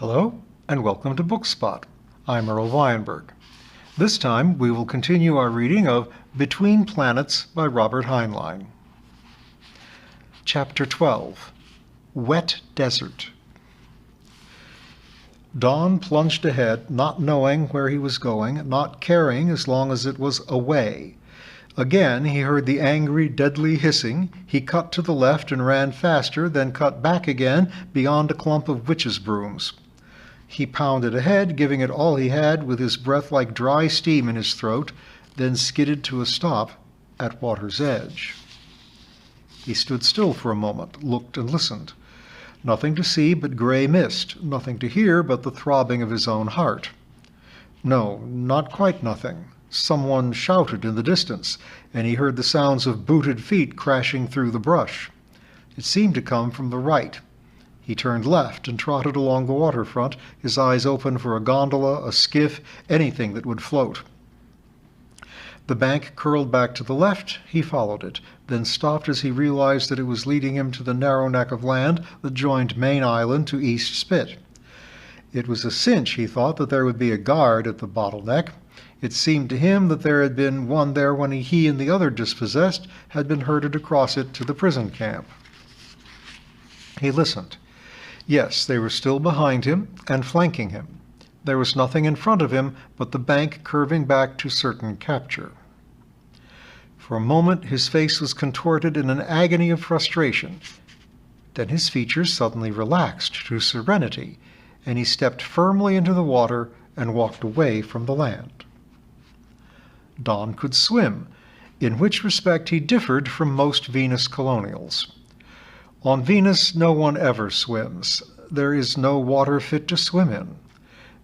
Hello, and welcome to Bookspot. I'm Earl Weinberg. This time we will continue our reading of Between Planets by Robert Heinlein. Chapter 12, Wet Desert. Dawn plunged ahead, not knowing where he was going, not caring as long as it was away. Again he heard the angry, deadly hissing. He cut to the left and ran faster, then cut back again beyond a clump of witches' brooms. He pounded ahead, giving it all he had, with his breath like dry steam in his throat, then skidded to a stop at water's edge. He stood still for a moment, looked and listened. Nothing to see but gray mist, nothing to hear but the throbbing of his own heart. No, not quite nothing. Someone shouted in the distance, and he heard the sounds of booted feet crashing through the brush. It seemed to come from the right. He turned left and trotted along the waterfront, his eyes open for a gondola, a skiff, anything that would float. The bank curled back to the left. He followed it, then stopped as he realized that it was leading him to the narrow neck of land that joined Main Island to East Spit. It was a cinch, he thought, that there would be a guard at the bottleneck. It seemed to him that there had been one there when he and the other dispossessed had been herded across it to the prison camp. He listened. Yes, they were still behind him and flanking him. There was nothing in front of him but the bank curving back to certain capture. For a moment his face was contorted in an agony of frustration. Then his features suddenly relaxed to serenity, and he stepped firmly into the water and walked away from the land. Don could swim, in which respect he differed from most Venus colonials. On Venus no one ever swims. There is no water fit to swim in.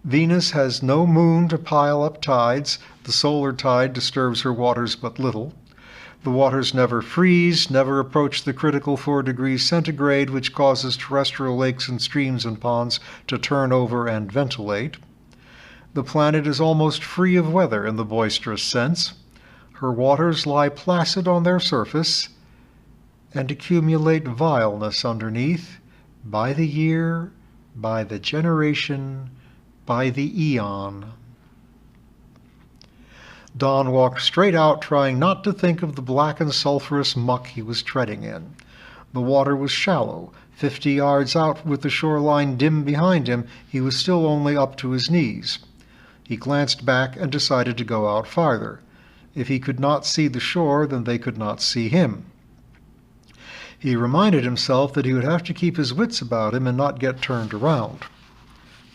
Venus has no moon to pile up tides. The solar tide disturbs her waters but little. The waters never freeze, never approach the critical 4 degrees centigrade, which causes terrestrial lakes and streams and ponds to turn over and ventilate. The planet is almost free of weather in the boisterous sense. Her waters lie placid on their surface and accumulate vileness underneath, by the year, by the generation, by the eon. Don walked straight out, trying not to think of the black and sulphurous muck he was treading in. The water was shallow. 50 yards out, with the shoreline dim behind him, he was still only up to his knees. He glanced back and decided to go out farther. If he could not see the shore, then they could not see him. He reminded himself that he would have to keep his wits about him and not get turned around.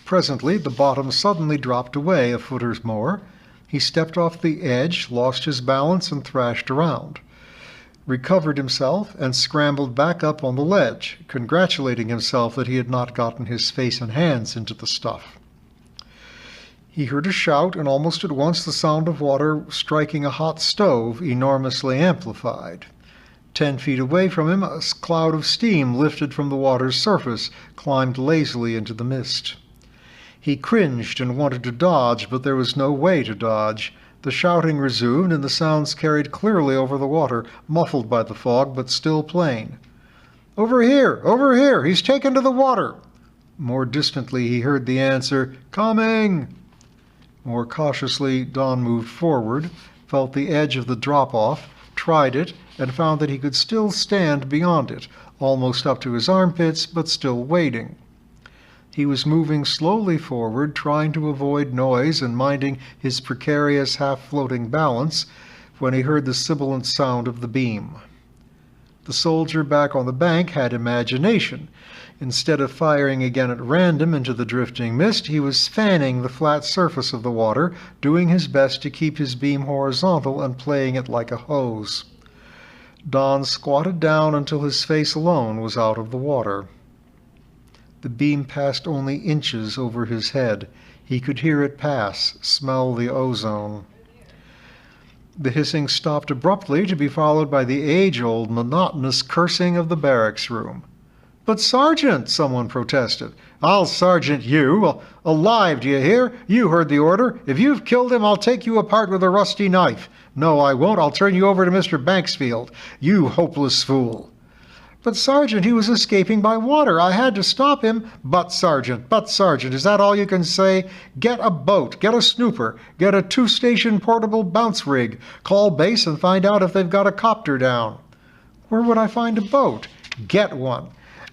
Presently the bottom suddenly dropped away a foot or more. He stepped off the edge, lost his balance, and thrashed around, recovered himself, and scrambled back up on the ledge, congratulating himself that he had not gotten his face and hands into the stuff. He heard a shout, and almost at once the sound of water striking a hot stove, enormously amplified. 10 feet away from him, a cloud of steam lifted from the water's surface, climbed lazily into the mist. He cringed and wanted to dodge, but there was no way to dodge. The shouting resumed, and the sounds carried clearly over the water, muffled by the fog, but still plain. Over here, he's taken to the water." More distantly he heard the answer, "Coming!" More cautiously Don moved forward, felt the edge of the drop-off, tried it, and found that he could still stand beyond it, almost up to his armpits, but still wading. He was moving slowly forward, trying to avoid noise and minding his precarious half-floating balance, when he heard the sibilant sound of the beam. The soldier back on the bank had imagination. Instead of firing again at random into the drifting mist, he was fanning the flat surface of the water, doing his best to keep his beam horizontal and playing it like a hose. Don squatted down until his face alone was out of the water. The beam passed only inches over his head. He could hear it pass, smell the ozone. The hissing stopped abruptly, to be followed by the age-old, monotonous cursing of the barracks room. "But, Sergeant," someone protested. "I'll sergeant you. Alive, do you hear? You heard the order. If you've killed him, I'll take you apart with a rusty knife. No, I won't. I'll turn you over to Mr. Banksfield. You hopeless fool." "But, Sergeant, he was escaping by water. I had to stop him." But, Sergeant, is that all you can say? Get a boat, get a snooper, get a 2-station portable bounce rig. Call base and find out if they've got a copter down." "Where would I find a boat?" "Get one.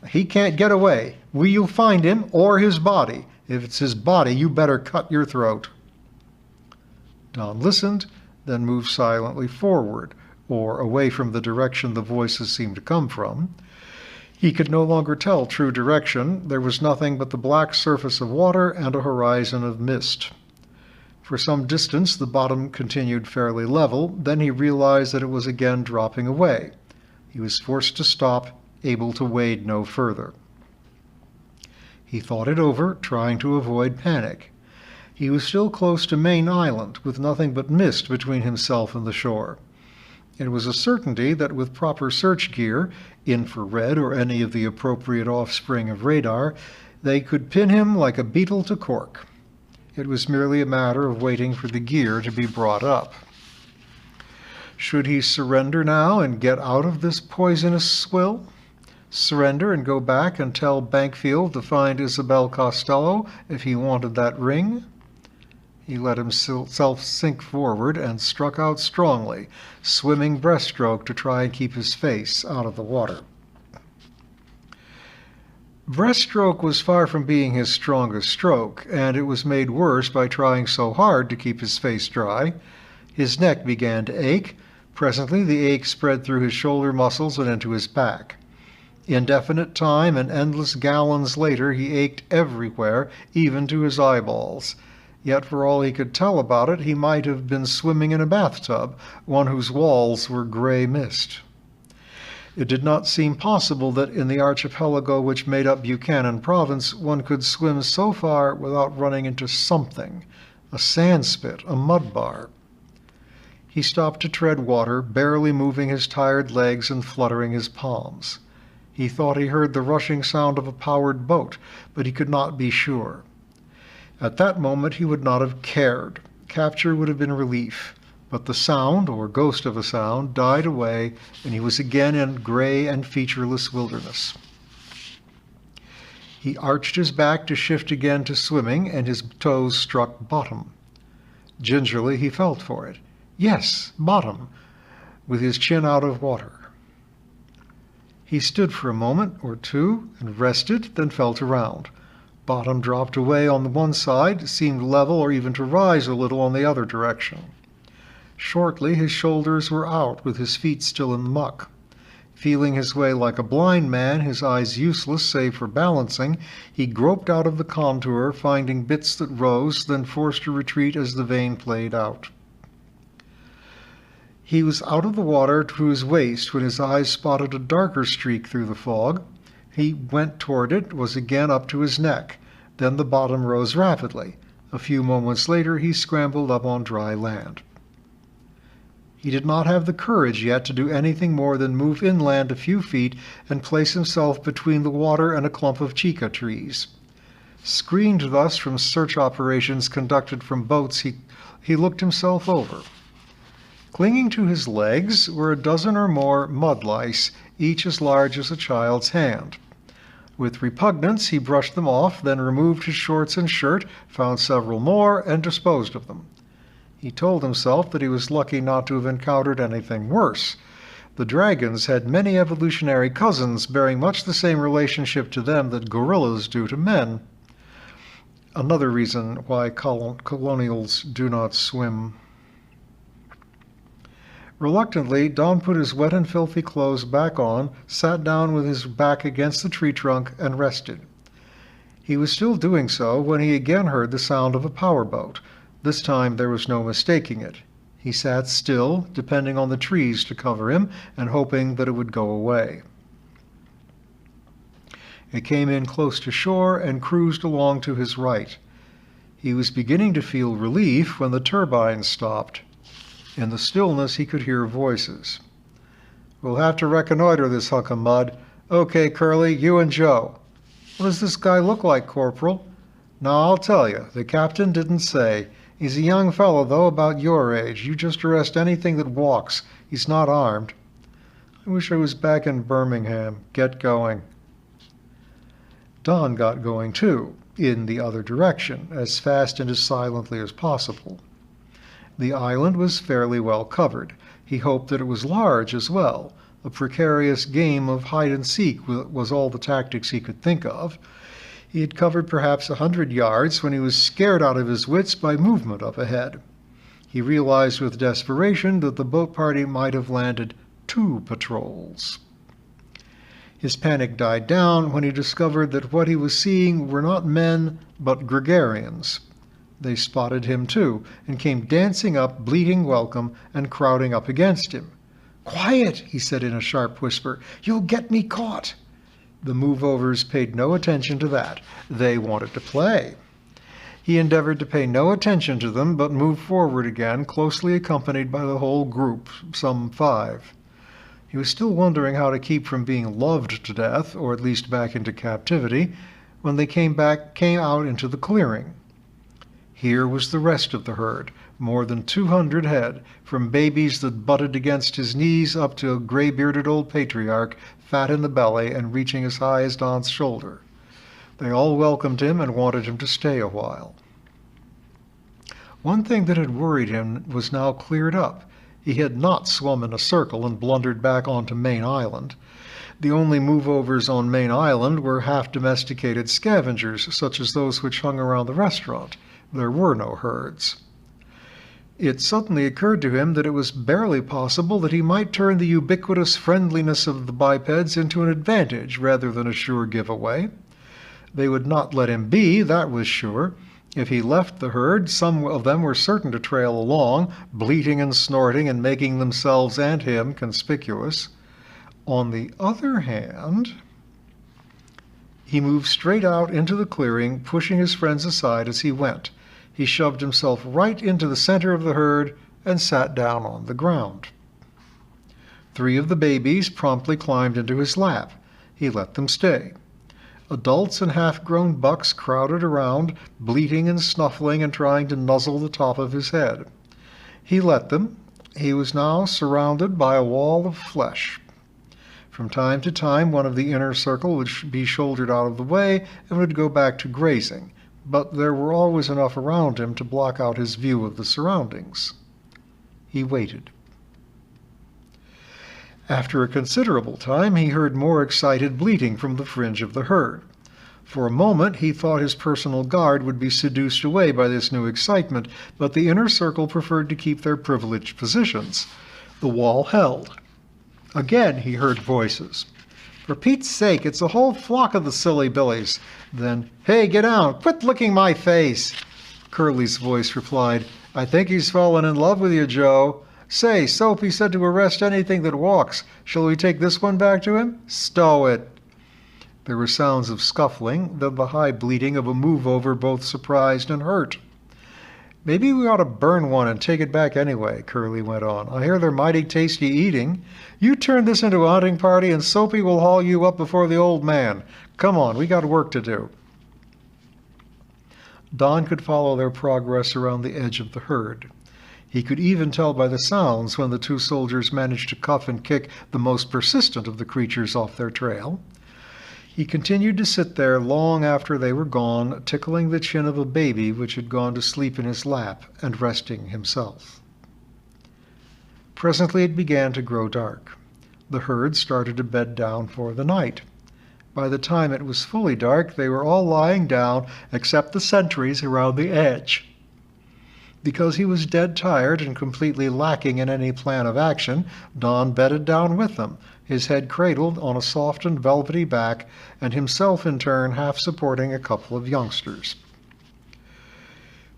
He can't get away. Will you find him or his body? If it's his body, you better cut your throat." Don listened, then moved silently forward, or away from the direction the voices seemed to come from. He could no longer tell true direction. There was nothing but the black surface of water and a horizon of mist. For some distance the bottom continued fairly level. Then he realized that it was again dropping away. He was forced to stop, able to wade no further. He thought it over, trying to avoid panic. He was still close to Main Island, with nothing but mist between himself and the shore. It was a certainty that with proper search gear, infrared or any of the appropriate offspring of radar, they could pin him like a beetle to cork. It was merely a matter of waiting for the gear to be brought up. Should he surrender now and get out of this poisonous swill? Surrender and go back and tell Bankfield to find Isabel Costello if he wanted that ring? He let himself sink forward and struck out strongly, swimming breaststroke to try and keep his face out of the water. Breaststroke was far from being his strongest stroke, and it was made worse by trying so hard to keep his face dry. His neck began to ache. Presently the ache spread through his shoulder muscles and into his back. Indefinite time and endless gallons later he ached everywhere, even to his eyeballs. Yet for all he could tell about it, he might have been swimming in a bathtub, one whose walls were gray mist. It did not seem possible that in the archipelago which made up Buchanan Province one could swim so far without running into something, a sandspit, a mud bar. He stopped to tread water, barely moving his tired legs and fluttering his palms. He thought he heard the rushing sound of a powered boat, but he could not be sure. At that moment he would not have cared. Capture would have been relief. But the sound, or ghost of a sound, died away, and he was again in gray and featureless wilderness. He arched his back to shift again to swimming, and his toes struck bottom. Gingerly he felt for it. Yes, bottom, with his chin out of water. He stood for a moment or two and rested, then felt around. Bottom dropped away on the one side, seemed level or even to rise a little on the other direction. Shortly his shoulders were out, with his feet still in the muck. Feeling his way like a blind man, his eyes useless save for balancing, he groped out of the contour, finding bits that rose, then forced to retreat as the vein played out. He was out of the water to his waist when his eyes spotted a darker streak through the fog. He went toward it, was again up to his neck. Then the bottom rose rapidly. A few moments later he scrambled up on dry land. He did not have the courage yet to do anything more than move inland a few feet and place himself between the water and a clump of chica trees. Screened thus from search operations conducted from boats, he looked himself over. Clinging to his legs were a dozen or more mudlice, each as large as a child's hand. With repugnance he brushed them off, then removed his shorts and shirt, found several more, and disposed of them. He told himself that he was lucky not to have encountered anything worse. The dragons had many evolutionary cousins bearing much the same relationship to them that gorillas do to men. Another reason why colonials do not swim. Reluctantly, Don put his wet and filthy clothes back on, sat down with his back against the tree trunk, and rested. He was still doing so when he again heard the sound of a power boat. This time there was no mistaking it. He sat still, depending on the trees to cover him, and hoping that it would go away. It came in close to shore and cruised along to his right. He was beginning to feel relief when the turbines stopped. In the stillness he could hear voices. "We'll have to reconnoiter this hunk of mud. Okay, Curly, you and Joe." "What does this guy look like, Corporal?" "Now, I'll tell you. The captain didn't say. He's a young fellow, though, about your age. You just arrest anything that walks. He's not armed." I wish I was back in Birmingham. Get going." Don got going too, in the other direction, as fast and as silently as possible. The island was fairly well covered. He hoped that it was large as well. A precarious game of hide-and-seek was all the tactics he could think of. He had covered perhaps 100 yards when he was scared out of his wits by movement up ahead. He realized with desperation that the boat party might have landed 2 patrols. His panic died down when he discovered that what he was seeing were not men, but Gregarians. They spotted him too, and came dancing up, bleating welcome, and crowding up against him. "Quiet," he said in a sharp whisper. "You'll get me caught." The move-overs paid no attention to that. They wanted to play. He endeavored to pay no attention to them, but moved forward again, closely accompanied by the whole group, some 5. He was still wondering how to keep from being loved to death, or at least back into captivity, when they came out into the clearing. Here was the rest of the herd, more than 200 head, from babies that butted against his knees up to a gray-bearded old patriarch, fat in the belly and reaching as high as Don's shoulder. They all welcomed him and wanted him to stay a while. One thing that had worried him was now cleared up. He had not swum in a circle and blundered back onto Main Island. The only move-overs on Main Island were half-domesticated scavengers, such as those which hung around the restaurant. There were no herds. It suddenly occurred to him that it was barely possible that he might turn the ubiquitous friendliness of the bipeds into an advantage rather than a sure giveaway. They would not let him be, that was sure. If he left the herd, some of them were certain to trail along, bleating and snorting and making themselves and him conspicuous. On the other hand, he moved straight out into the clearing, pushing his friends aside as he went. He shoved himself right into the center of the herd and sat down on the ground. 3 of the babies promptly climbed into his lap. He let them stay. Adults and half-grown bucks crowded around, bleating and snuffling and trying to nuzzle the top of his head. He let them. He was now surrounded by a wall of flesh. From time to time, one of the inner circle would be shouldered out of the way and would go back to grazing, but there were always enough around him to block out his view of the surroundings. He waited. After a considerable time, he heard more excited bleating from the fringe of the herd. For a moment, he thought his personal guard would be seduced away by this new excitement, but the inner circle preferred to keep their privileged positions. The wall held. Again he heard voices. "For Pete's sake, it's a whole flock of the silly billies." Then, "Hey, get down! Quit licking my face!" Curly's voice replied, "I think he's fallen in love with you, Joe. Say, Soapy said to arrest anything that walks. Shall we take this one back to him? Stow it." There were sounds of scuffling, then the high bleating of a move-over, both surprised and hurt. "Maybe we ought to burn one and take it back anyway," Curly went on. "I hear they're mighty tasty eating. You turn this into a hunting party and Soapy will haul you up before the old man. Come on, we got work to do." Don could follow their progress around the edge of the herd. He could even tell by the sounds when the 2 soldiers managed to cuff and kick the most persistent of the creatures off their trail. He continued to sit there long after they were gone, tickling the chin of a baby which had gone to sleep in his lap and resting himself. Presently it began to grow dark. The herd started to bed down for the night. By the time it was fully dark, they were all lying down except the sentries around the edge. Because he was dead tired and completely lacking in any plan of action, Don bedded down with them, his head cradled on a soft and velvety back, and himself in turn half supporting a couple of youngsters.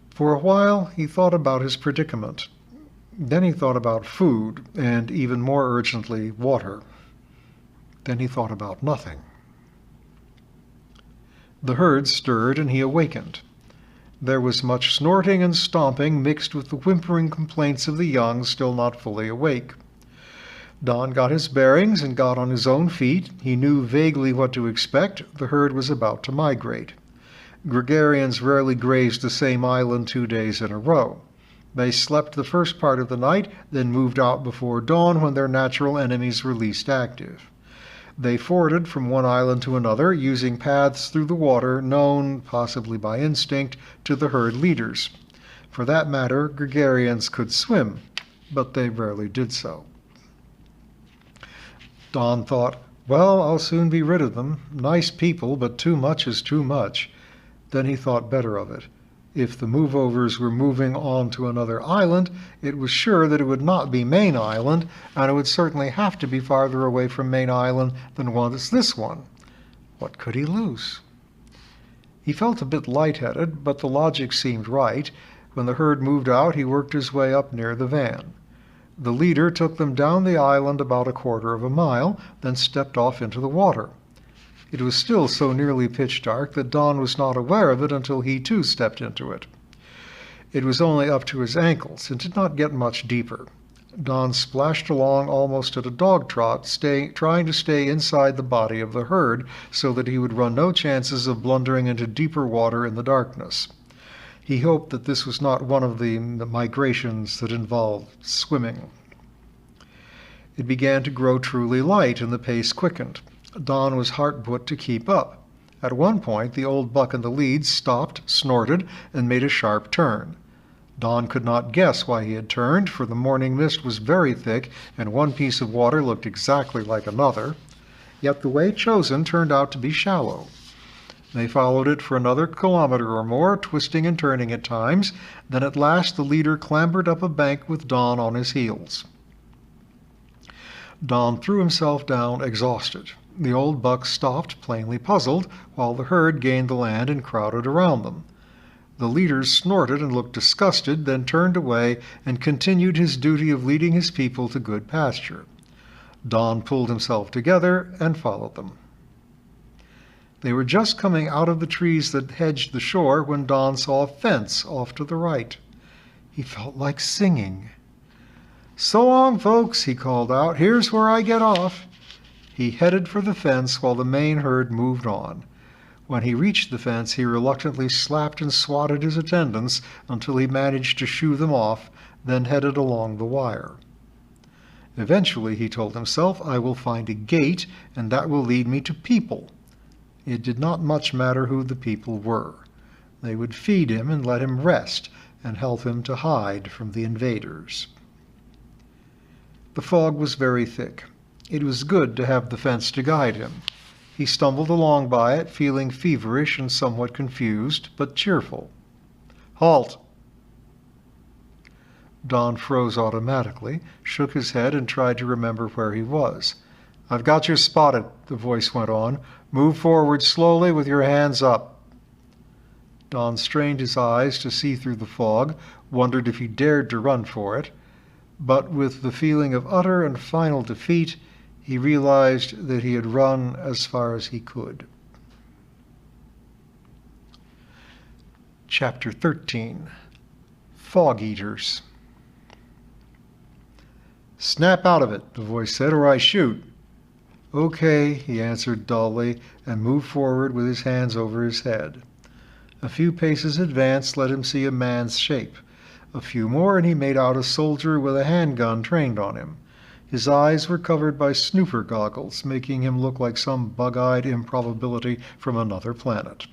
For a while he thought about his predicament. Then he thought about food, and even more urgently, water. Then he thought about nothing. The herd stirred and he awakened. There was much snorting and stomping mixed with the whimpering complaints of the young still not fully awake. Don got his bearings and got on his own feet. He knew vaguely what to expect. The herd was about to migrate. Gregarians rarely grazed the same island 2 days in a row. They slept the first part of the night, then moved out before dawn when their natural enemies were least active. They forded from one island to another, using paths through the water known, possibly by instinct, to the herd leaders. For that matter, gregarians could swim, but they rarely did so. Don thought, well, I'll soon be rid of them. Nice people, but too much is too much. Then he thought better of it. If the move-overs were moving on to another island, it was sure that it would not be Main Island, and it would certainly have to be farther away from Main Island than was this one. What could he lose? He felt a bit lightheaded, but the logic seemed right. When the herd moved out, he worked his way up near the van. The leader took them down the island about a quarter of a mile, then stepped off into the water. It was still so nearly pitch dark that Don was not aware of it until he too stepped into it. It was only up to his ankles and did not get much deeper. Don splashed along almost at a dog trot, trying to stay inside the body of the herd so that he would run no chances of blundering into deeper water in the darkness. He hoped that this was not one of the migrations that involved swimming. It began to grow truly light, and the pace quickened. Don was hard put to keep up. At one point, the old buck in the lead stopped, snorted, and made a sharp turn. Don could not guess why he had turned, for the morning mist was very thick, and one piece of water looked exactly like another. Yet the way chosen turned out to be shallow. They followed it for another kilometer or more, twisting and turning at times. Then at last the leader clambered up a bank with Don on his heels. Don threw himself down, exhausted. The old buck stopped, plainly puzzled, while the herd gained the land and crowded around them. The leader snorted and looked disgusted, then turned away and continued his duty of leading his people to good pasture. Don pulled himself together and followed them. They were just coming out of the trees that hedged the shore when Don saw a fence off to the right. He felt like singing. "So long, folks," he called out. "Here's where I get off." He headed for the fence while the main herd moved on. When he reached the fence, he reluctantly slapped and swatted his attendants until he managed to shoo them off, then headed along the wire. Eventually, he told himself, I will find a gate, and that will lead me to people. It did not much matter who the people were. They would feed him and let him rest, and help him to hide from the invaders. The fog was very thick. It was good to have the fence to guide him. He stumbled along by it, feeling feverish and somewhat confused, but cheerful. "Halt!" Don froze automatically, shook his head, and tried to remember where he was. "I've got you spotted," the voice went on. "Move forward slowly with your hands up." Don strained his eyes to see through the fog, wondered if he dared to run for it. But with the feeling of utter and final defeat, he realized that he had run as far as he could. Chapter 13. Fog Eaters. "Snap out of it," the voice said, "or I shoot." "Okay," he answered dully, and moved forward with his hands over his head. A few paces advance let him see a man's shape. A few more, and he made out a soldier with a handgun trained on him. His eyes were covered by snooper goggles, making him look like some bug-eyed improbability from another planet.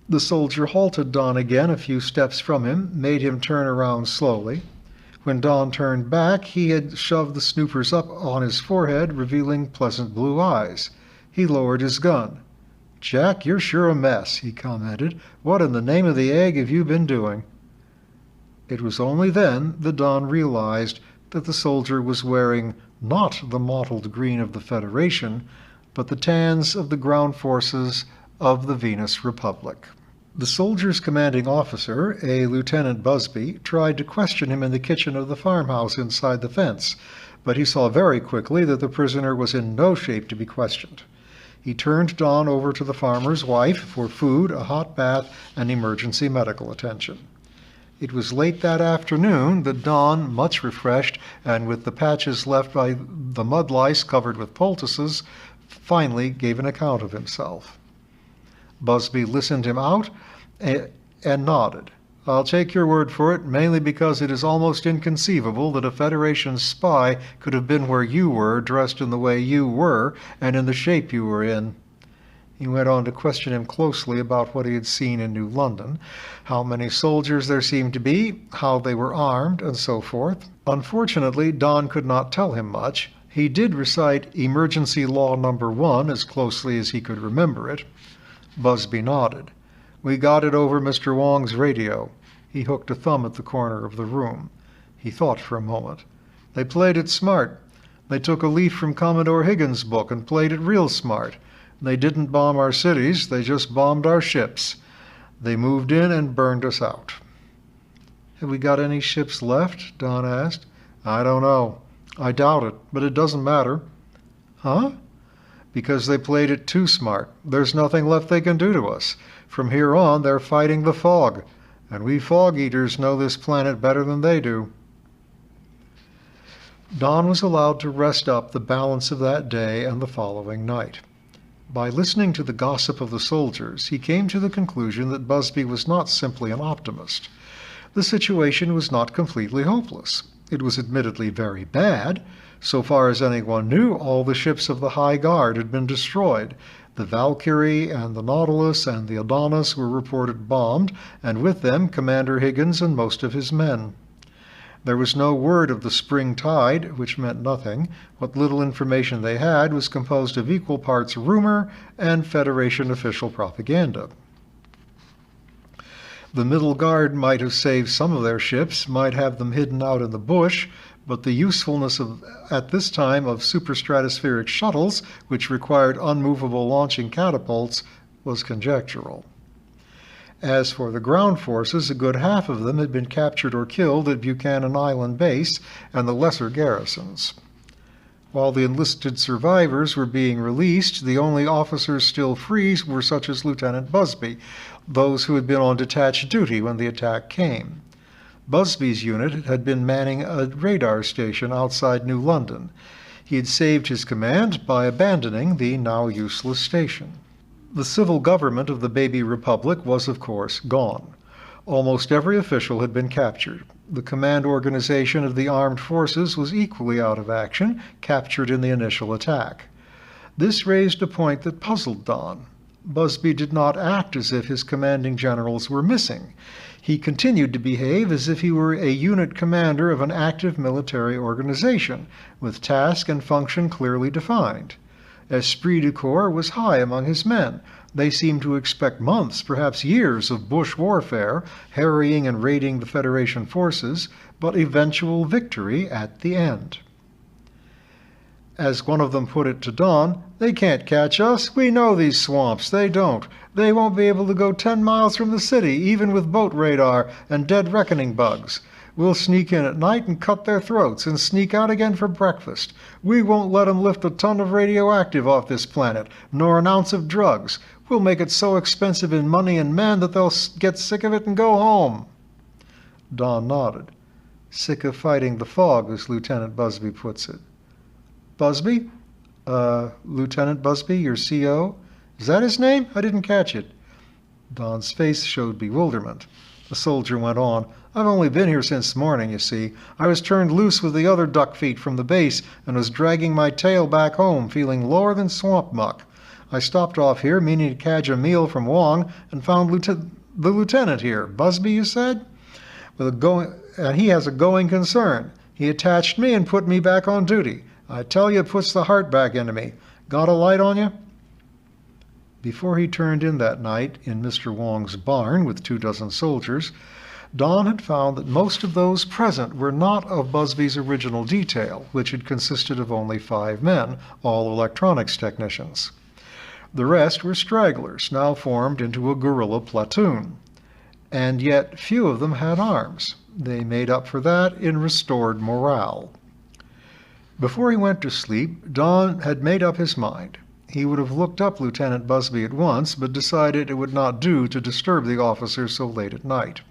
The soldier halted Don again a few steps from him, made him turn around slowly. When Don turned back, he had shoved the snoopers up on his forehead, revealing pleasant blue eyes. He lowered his gun. "Jack, you're sure a mess," he commented. "What in the name of the egg have you been doing?" It was only then that Don realized that the soldier was wearing not the mottled green of the Federation, but the tans of the ground forces of the Venus Republic. The soldier's commanding officer, a Lieutenant Busby, tried to question him in the kitchen of the farmhouse inside the fence, but he saw very quickly that the prisoner was in no shape to be questioned. He turned Don over to the farmer's wife for food, a hot bath, and emergency medical attention. It was late that afternoon that Don, much refreshed and with the patches left by the mud lice covered with poultices, finally gave an account of himself. Busby listened him out and nodded. I'll take your word for it, mainly because it is almost inconceivable that a Federation spy could have been where you were, dressed in the way you were, and in the shape you were in." He went on to question him closely about what he had seen in New London, how many soldiers there seemed to be, how they were armed, and so forth. Unfortunately, Don could not tell him much. He did recite Emergency Law Number 1 as closely as he could remember it. Busby nodded. "We got it over Mr. Wong's radio." He hooked a thumb at the corner of the room. He thought for a moment. "They played it smart. They took a leaf from Commodore Higgins' book and played it real smart. They didn't bomb our cities, they just bombed our ships. They moved in and burned us out." "Have we got any ships left?" Don asked. "I don't know. I doubt it, but it doesn't matter." "Huh?" "Because they played it too smart. There's nothing left they can do to us. From here on, they're fighting the fog, and we fog-eaters know this planet better than they do." Don was allowed to rest up the balance of that day and the following night. By listening to the gossip of the soldiers, he came to the conclusion that Busby was not simply an optimist. The situation was not completely hopeless. It was admittedly very bad. So far as anyone knew, all the ships of the High Guard had been destroyed. The Valkyrie and the Nautilus and the Adonis were reported bombed, and with them Commander Higgins and most of his men. There was no word of the spring tide, which meant nothing. What little information they had was composed of equal parts rumor and Federation official propaganda. The Middle Guard might have saved some of their ships, might have them hidden out in the bush, but the usefulness at this time of superstratospheric shuttles, which required unmovable launching catapults, was conjectural. As for the ground forces, a good half of them had been captured or killed at Buchanan Island Base and the lesser garrisons. While the enlisted survivors were being released, the only officers still free were such as Lieutenant Busby, those who had been on detached duty when the attack came. Busby's unit had been manning a radar station outside New London. He had saved his command by abandoning the now useless station. The civil government of the baby republic was, of course, gone. Almost every official had been captured. The command organization of the armed forces was equally out of action, captured in the initial attack. This raised a point that puzzled Don. Busby did not act as if his commanding generals were missing. He continued to behave as if he were a unit commander of an active military organization, with task and function clearly defined. Esprit de corps was high among his men. They seemed to expect months, perhaps years, of bush warfare, harrying and raiding the Federation forces, but eventual victory at the end. As one of them put it to Don, "They can't catch us. We know these swamps. They don't. They won't be able to go 10 miles from the city, even with boat radar and dead reckoning bugs. We'll sneak in at night and cut their throats and sneak out again for breakfast. We won't let 'em lift a ton of radioactive off this planet, nor an ounce of drugs. We'll make it so expensive in money and men that they'll get sick of it and go home." Don nodded. "Sick of fighting the fog, as Lieutenant Busby puts it." "Busby? Lieutenant Busby, your CO? Is that his name? I didn't catch it." Don's face showed bewilderment. The soldier went on. "I've only been here since morning, you see. I was turned loose with the other duck feet from the base and was dragging my tail back home, feeling lower than swamp muck. I stopped off here, meaning to catch a meal from Wong, and found the lieutenant here. Busby, you said? And he has a going concern. He attached me and put me back on duty. I tell you, it puts the heart back into me. Got a light on you?" Before he turned in that night in Mr. Wong's barn with 24 soldiers, Don had found that most of those present were not of Busby's original detail, which had consisted of only 5 men, all electronics technicians. The rest were stragglers, now formed into a guerrilla platoon. And yet few of them had arms. They made up for that in restored morale. Before he went to sleep, Don had made up his mind. He would have looked up Lieutenant Busby at once, but decided it would not do to disturb the officer so late at night.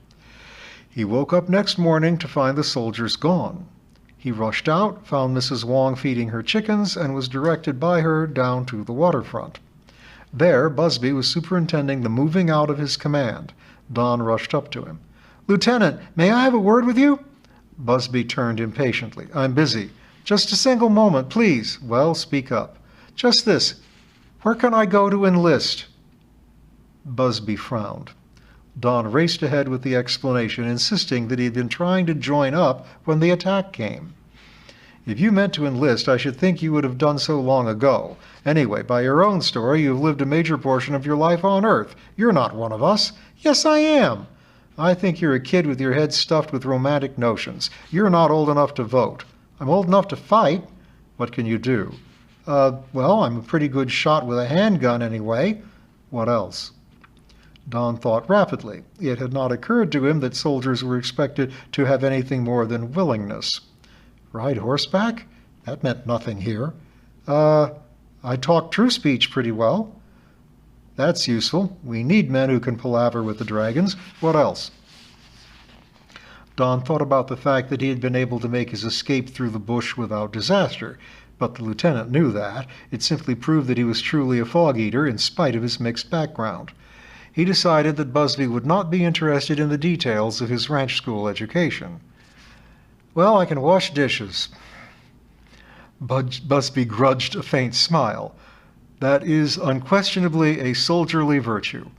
He woke up next morning to find the soldiers gone. He rushed out, found Mrs. Wong feeding her chickens, and was directed by her down to the waterfront. There, Busby was superintending the moving out of his command. Don rushed up to him. "Lieutenant, may I have a word with you?" Busby turned impatiently. "I'm busy." "Just a single moment, please." "Well, speak up." "Just this. Where can I go to enlist?" Busby frowned. Don raced ahead with the explanation, insisting that he had been trying to join up when the attack came. "If you meant to enlist, I should think you would have done so long ago. Anyway, by your own story, you've lived a major portion of your life on Earth. You're not one of us." "Yes, I am." "I think you're a kid with your head stuffed with romantic notions. You're not old enough to vote." "I'm old enough to fight." "What can you do?" Well, I'm a pretty good shot with a handgun anyway." "What else?" Don thought rapidly. It had not occurred to him that soldiers were expected to have anything more than willingness. "Ride horseback?" That meant nothing here. I talk true speech pretty well." "That's useful. We need men who can palaver with the dragons. What else?" Don thought about the fact that he had been able to make his escape through the bush without disaster, but the lieutenant knew that. It simply proved that he was truly a fog-eater in spite of his mixed background. He decided that Busby would not be interested in the details of his ranch school education. "Well, I can wash dishes." Busby grudged a faint smile. "That is unquestionably a soldierly virtue.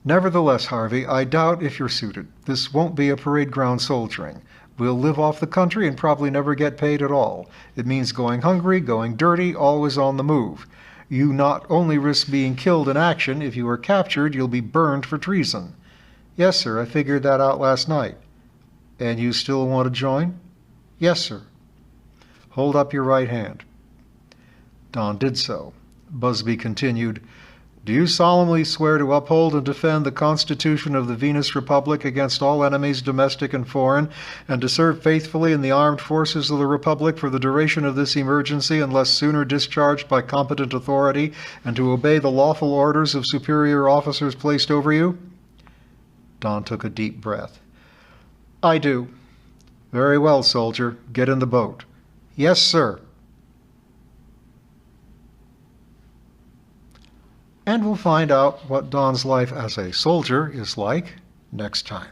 Nevertheless, Harvey, I doubt if you're suited. This won't be a parade ground soldiering. We'll live off the country and probably never get paid at all. It means going hungry, going dirty, always on the move. You not only risk being killed in action, if you are captured, you'll be burned for treason." "Yes, sir, I figured that out last night." "And you still want to join?" "Yes, sir." "Hold up your right hand." Don did so. Busby continued, "Do you solemnly swear to uphold and defend the Constitution of the Venus Republic against all enemies, domestic and foreign, and to serve faithfully in the armed forces of the Republic for the duration of this emergency unless sooner discharged by competent authority, and to obey the lawful orders of superior officers placed over you?" Don took a deep breath. "I do." "Very well, soldier. Get in the boat." "Yes, sir." And we'll find out what Don's life as a soldier is like next time.